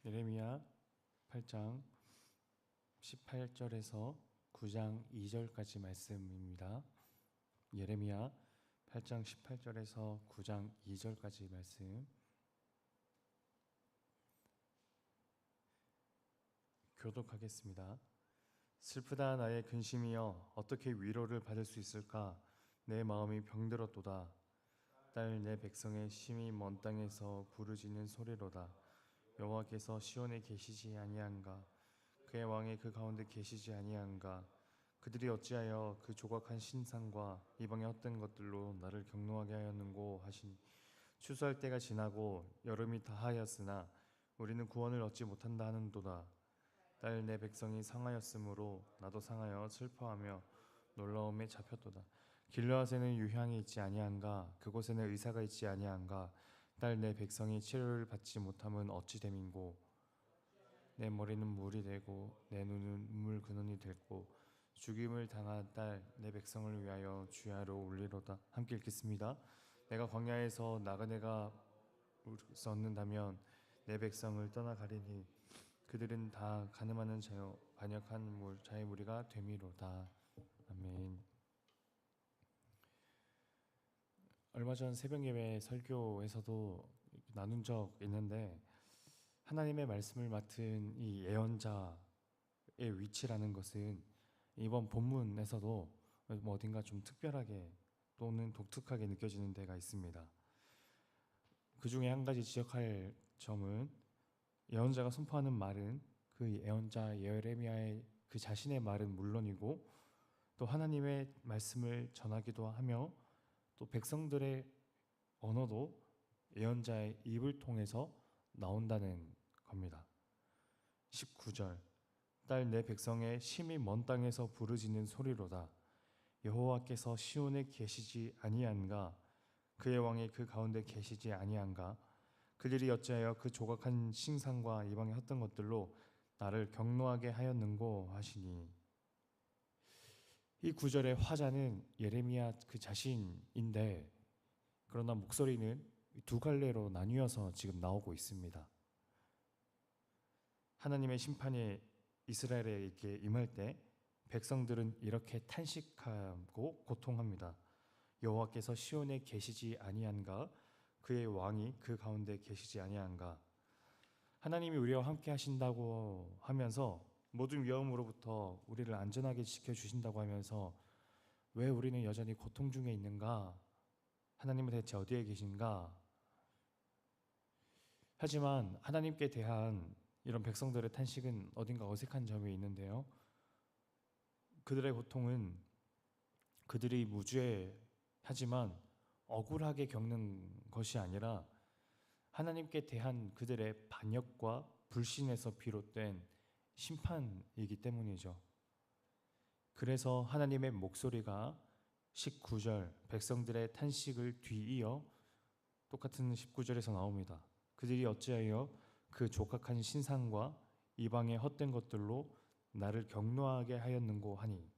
예레미야 8장 18절에서 9장 2절까지 말씀입니다. 예레미야 8장 18절에서 9장 2절까지 말씀 교독하겠습니다. 슬프다 나의 근심이여, 어떻게 위로를 받을 수 있을까? 내 마음이 병들었도다. 딸 내 백성의 심히 먼 땅에서 부르짖는 소리로다. 여호와께서 시온에 계시지 아니한가? 그의 왕이 그 가운데 계시지 아니한가? 그들이 어찌하여 그 조각한 신상과 이방의 헛된 것들로 나를 경노하게 하였는고 하시니, 추수할 때가 지나고 여름이 다하였으나 우리는 구원을 얻지 못한다 하는도다. 딸 내 백성이 상하였으므로 나도 상하여 슬퍼하며 놀라움에 잡혔도다. 길르앗에는 유향이 있지 아니한가? 그곳에는 의사가 있지 아니한가? 딸 내 백성이 치료를 받지 못함은 어찌 됨인고? 내 머리는 물이 되고 내 눈은 눈물 근원이 됐고, 죽임을 당한 딸 내 백성을 위하여 주야로 울리로다. 함께 읽겠습니다. 내가 광야에서 나그네가 섰는다면 내 백성을 떠나가리니, 그들은 다 가늠하는 자요 반역한 자의 무리가 되미로다. 아멘. 얼마 전 새벽 예배 설교에서도 나눈 적 있는데, 하나님의 말씀을 맡은 이 예언자의 위치라는 것은 이번 본문에서도 어딘가 좀 특별하게 또는 독특하게 느껴지는 데가 있습니다. 그 중에 한 가지 지적할 점은, 예언자가 선포하는 말은 그 예언자 예레미야의 그 자신의 말은 물론이고, 또 하나님의 말씀을 전하기도 하며 또 백성들의 언어도 예언자의 입을 통해서 나온다는 겁니다. 19절, 딸 내 백성의 심히 먼 땅에서 부르짖는 소리로다. 여호와께서 시온에 계시지 아니한가? 그의 왕이 그 가운데 계시지 아니한가? 그들이 어찌하여 그 조각한 신상과 이방의 헛된 것들로 나를 경노하게 하였는고 하시니. 이 구절의 화자는 예레미야 그 자신인데, 그러나 목소리는 두 갈래로 나뉘어서 지금 나오고 있습니다. 하나님의 심판이 이스라엘에게 임할 때 백성들은 이렇게 탄식하고 고통합니다. 여호와께서 시온에 계시지 아니한가? 그의 왕이 그 가운데 계시지 아니한가? 하나님이 우리와 함께 하신다고 하면서, 모든 위험으로부터 우리를 안전하게 지켜주신다고 하면서 왜 우리는 여전히 고통 중에 있는가? 하나님은 대체 어디에 계신가? 하지만 하나님께 대한 이런 백성들의 탄식은 어딘가 어색한 점이 있는데요. 그들의 고통은 그들이 무죄하지만 억울하게 겪는 것이 아니라 하나님께 대한 그들의 반역과 불신에서 비롯된 심판이기 때문이죠. 그래서 하나님의 목소리가 19절 백성들의 탄식을 뒤이어 똑같은 19절에서 나옵니다. 그들이 어찌하여 그 족각한 신상과 이방의 헛된 것들로 나를 경노하게 하였는고 하니.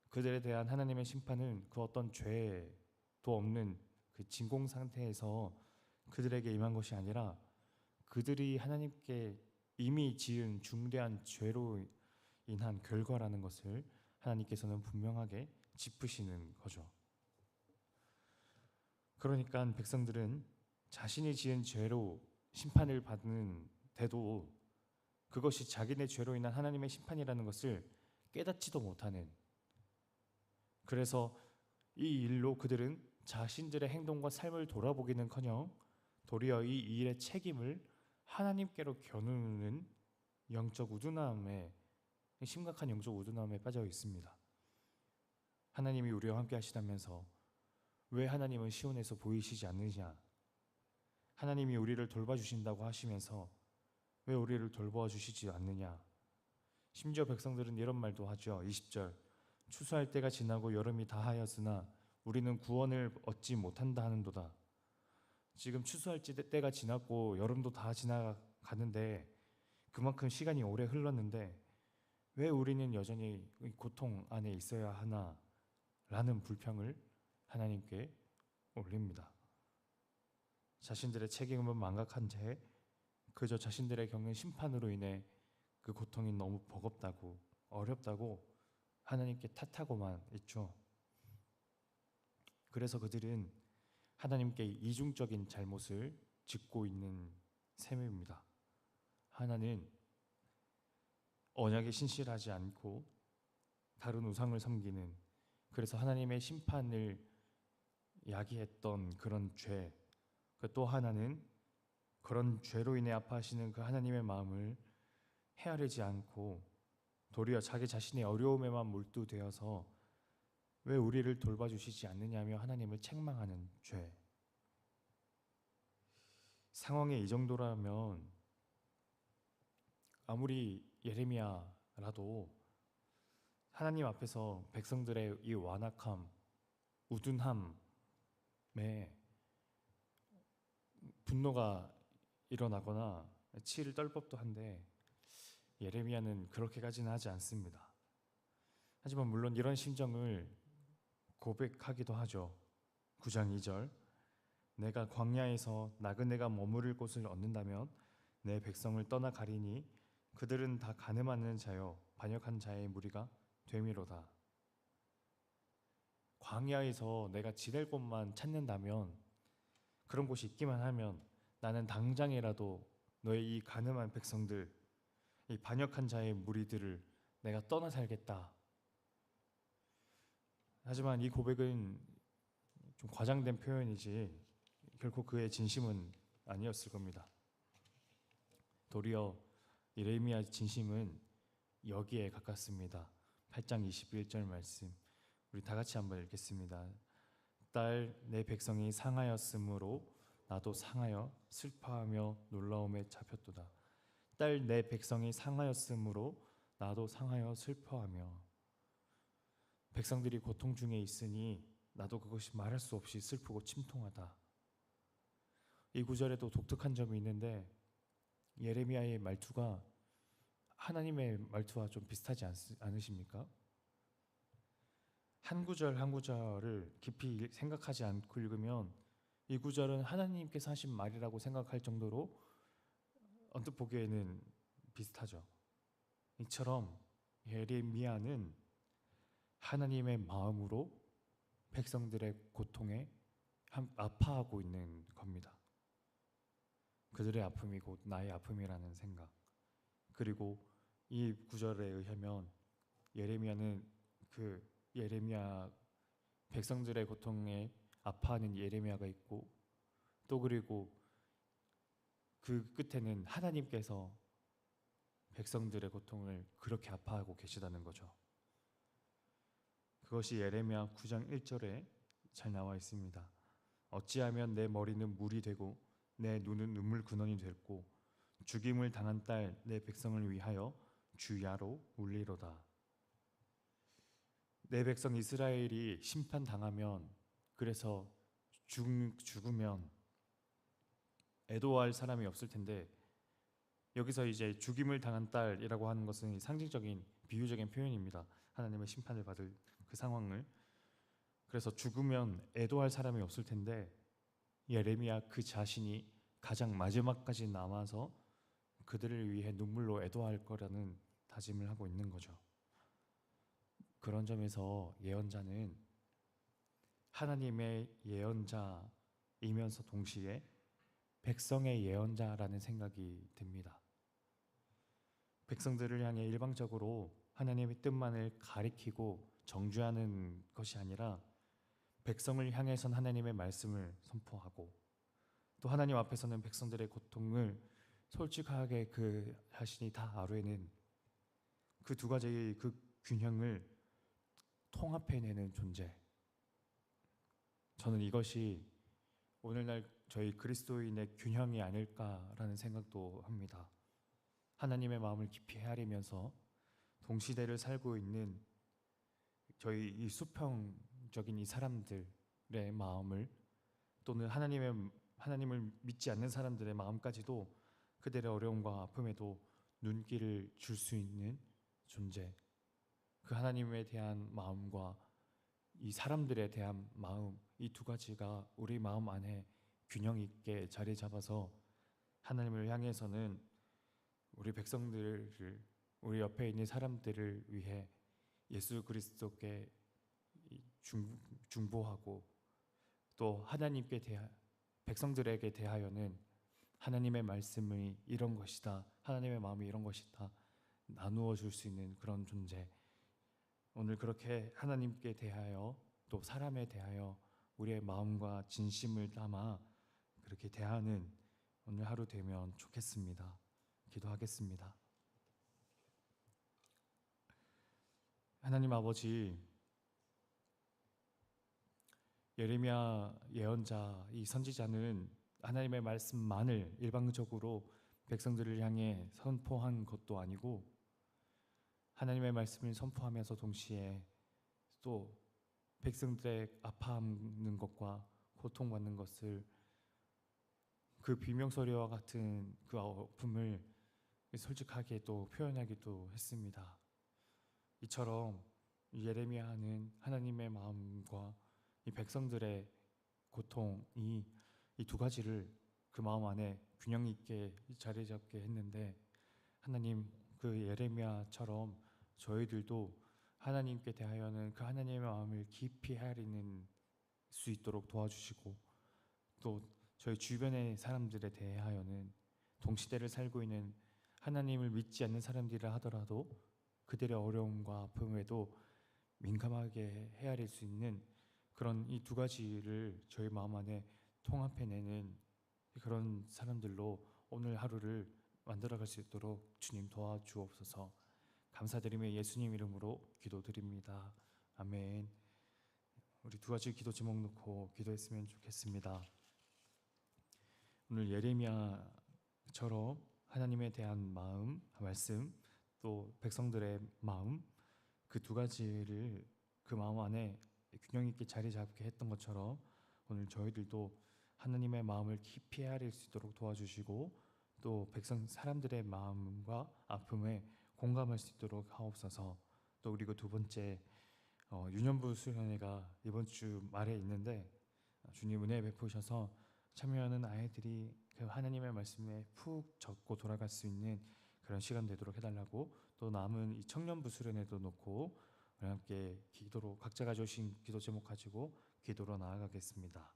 그들에 대한 하나님의 심판은 그 어떤 죄도 없는 그 진공 상태에서 그들에게 임한 것이 아니라, 그들이 하나님께 이미 지은 중대한 죄로 인한 결과라는 것을 하나님께서는 분명하게 짚으시는 거죠. 그러니까 백성들은 자신이 지은 죄로 심판을 받는데도 그것이 자기네 죄로 인한 하나님의 심판이라는 것을 깨닫지도 못하는, 그래서 이 일로 그들은 자신들의 행동과 삶을 돌아보기는커녕 도리어 이 일의 책임을 하나님께로 겨누는 영적 우둔함에, 심각한 영적 우둔함에 빠져 있습니다. 하나님이 우리와 함께 하시다면서 왜 하나님은 시온에서 보이시지 않느냐? 하나님이 우리를 돌봐주신다고 하시면서 왜 우리를 돌봐주시지 않느냐? 심지어 백성들은 이런 말도 하죠. 20절, 추수할 때가 지나고 여름이 다하였으나 우리는 구원을 얻지 못한다 하는도다. 지금 추수할 때가 지났고 여름도 다 지나가는데, 그만큼 시간이 오래 흘렀는데 왜 우리는 여전히 고통 안에 있어야 하나? 라는 불평을 하나님께 올립니다. 자신들의 책임은 망각한 채 그저 자신들의 겪는 심판으로 인해 그 고통이 너무 버겁다고 어렵다고 하나님께 탓하고만 있죠. 그래서 그들은 하나님께 이중적인 잘못을 짓고 있는 셈입니다. 하나는 언약에 신실하지 않고 다른 우상을 섬기는, 그래서 하나님의 심판을 야기했던 그런 죄, 또 하나는 그런 죄로 인해 아파하시는 그 하나님의 마음을 헤아리지 않고 도리어 자기 자신의 어려움에만 몰두되어서 왜 우리를 돌봐주시지 않느냐며 하나님을 책망하는 죄. 상황이 이 정도라면 아무리 예레미야라도 하나님 앞에서 백성들의 이 완악함, 우둔함에 분노가 일어나거나 치를 떨 법도 한데 예레미야는 그렇게까지는 하지 않습니다. 하지만 물론 이런 심정을 고백하기도 하죠. 9장 2절, 내가 광야에서 나그네가 머무를 곳을 얻는다면 내 백성을 떠나 가리니 그들은 다 간음하는 자요 반역한 자의 무리가 되미로다. 광야에서 내가 지낼 곳만 찾는다면, 그런 곳이 있기만 하면 나는 당장이라도 너의 이 간음한 백성들, 이 반역한 자의 무리들을 내가 떠나 살겠다. 하지만 이 고백은 좀 과장된 표현이지 결코 그의 진심은 아니었을 겁니다. 도리어 예레미야 진심은 여기에 가깝습니다. 8장 21절 말씀 우리 다 같이 한번 읽겠습니다. 딸 내 백성이 상하였으므로 나도 상하여 슬퍼하며 놀라움에 잡혔도다. 딸 내 백성이 상하였으므로 나도 상하여 슬퍼하며. 백성들이 고통 중에 있으니 나도 그것이 말할 수 없이 슬프고 침통하다. 이 구절에도 독특한 점이 있는데 예레미야의 말투가 하나님의 말투와 좀 비슷하지 않으십니까? 한 구절 한 구절을 깊이 생각하지 않고 읽으면 이 구절은 하나님께서 하신 말이라고 생각할 정도로 언뜻 보기에는 비슷하죠. 이처럼 예레미야는 하나님의 마음으로 백성들의 고통에 아파하고 있는 겁니다. 그들의 아픔이 곧 나의 아픔이라는 생각. 그리고 이 구절에 의하면 예레미야는 그 예레미야 백성들의 고통에 아파하는 예레미야가 있고, 또 그리고 그 끝에는 하나님께서 백성들의 고통을 그렇게 아파하고 계시다는 거죠. 그것이 예레미야 9장 1절에 잘 나와 있습니다. 어찌하면 내 머리는 물이 되고 내 눈은 눈물 근원이 됐고 죽임을 당한 딸 내 백성을 위하여 주야로 울리로다. 내 백성 이스라엘이 심판당하면, 그래서 죽으면 애도할 사람이 없을 텐데, 여기서 이제 죽임을 당한 딸이라고 하는 것은 상징적인 비유적인 표현입니다. 하나님의 심판을 받을 그 상황을. 그래서 죽으면 애도할 사람이 없을 텐데 예레미야 그 자신이 가장 마지막까지 남아서 그들을 위해 눈물로 애도할 거라는 다짐을 하고 있는 거죠. 그런 점에서 예언자는 하나님의 예언자이면서 동시에 백성의 예언자라는 생각이 듭니다. 백성들을 향해 일방적으로 하나님의 뜻만을 가리키고 정죄하는 것이 아니라 백성을 향해선 하나님의 말씀을 선포하고, 또 하나님 앞에서는 백성들의 고통을 솔직하게 그 자신이 다 아뢰는 그 두 가지의 그 균형을 통합해내는 존재. 저는 이것이 오늘날 저희 그리스도인의 균형이 아닐까라는 생각도 합니다. 하나님의 마음을 깊이 헤아리면서 동시대를 살고 있는 저희 이 수평적인 이 사람들의 마음을, 또는 하나님을 믿지 않는 사람들의 마음까지도 그들의 어려움과 아픔에도 눈길을 줄 수 있는 존재. 그 하나님에 대한 마음과 이 사람들에 대한 마음, 이 두 가지가 우리 마음 안에 균형 있게 자리 잡아서 하나님을 향해서는 우리 백성들을, 우리 옆에 있는 사람들을 위해 예수 그리스도께 중보하고, 또 하나님께 백성들에게 대하여는 하나님의 말씀이 이런 것이다, 하나님의 마음이 이런 것이다 나누어 줄 수 있는 그런 존재, 오늘 그렇게 하나님께 대하여 또 사람에 대하여 우리의 마음과 진심을 담아 그렇게 대하는 오늘 하루 되면 좋겠습니다. 기도하겠습니다. 하나님 아버지, 예레미야 예언자, 이 선지자는 하나님의 말씀만을 일방적으로 백성들을 향해 선포한 것도 아니고, 하나님의 말씀을 선포하면서 동시에 또 백성들의 아파하는 것과 고통받는 것을, 그 비명소리와 같은 그 아픔을 솔직하게 또 표현하기도 했습니다. 이처럼 예레미야는 하나님의 마음과 이 백성들의 고통이, 이 두 가지를 그 마음 안에 균형 있게 자리 잡게 했는데, 하나님, 그 예레미야처럼 저희들도 하나님께 대하여는 그 하나님의 마음을 깊이 헤아리는 수 있도록 도와주시고, 또 저희 주변의 사람들에 대하여는 동시대를 살고 있는 하나님을 믿지 않는 사람들이라 하더라도 그들의 어려움과 아픔에도 민감하게 헤아릴 수 있는 그런 이 두 가지를 저희 마음 안에 통합해내는 그런 사람들로 오늘 하루를 만들어갈 수 있도록 주님 도와주옵소서. 감사드리며 예수님 이름으로 기도드립니다. 아멘. 우리 두 가지 기도 제목 놓고 기도했으면 좋겠습니다. 오늘 예레미야처럼 하나님에 대한 마음, 말씀, 또 백성들의 마음, 그 두 가지를 그 마음 안에 균형 있게 자리 잡게 했던 것처럼 오늘 저희들도 하나님의 마음을 깊이 헤아릴 수 있도록 도와주시고, 또 백성 사람들의 마음과 아픔에 공감할 수 있도록 하옵소서. 또 그리고 두 번째, 유년부 수련회가 이번 주 말에 있는데, 주님 은혜 베푸셔서 참여하는 아이들이 그 하나님의 말씀에 푹 젖고 돌아갈 수 있는 그런 시간 되도록 해달라고, 또 남은 이 청년부 수련회도 놓고 우리 함께 기도로, 각자가 주신 기도 제목 가지고 기도로 나아가겠습니다.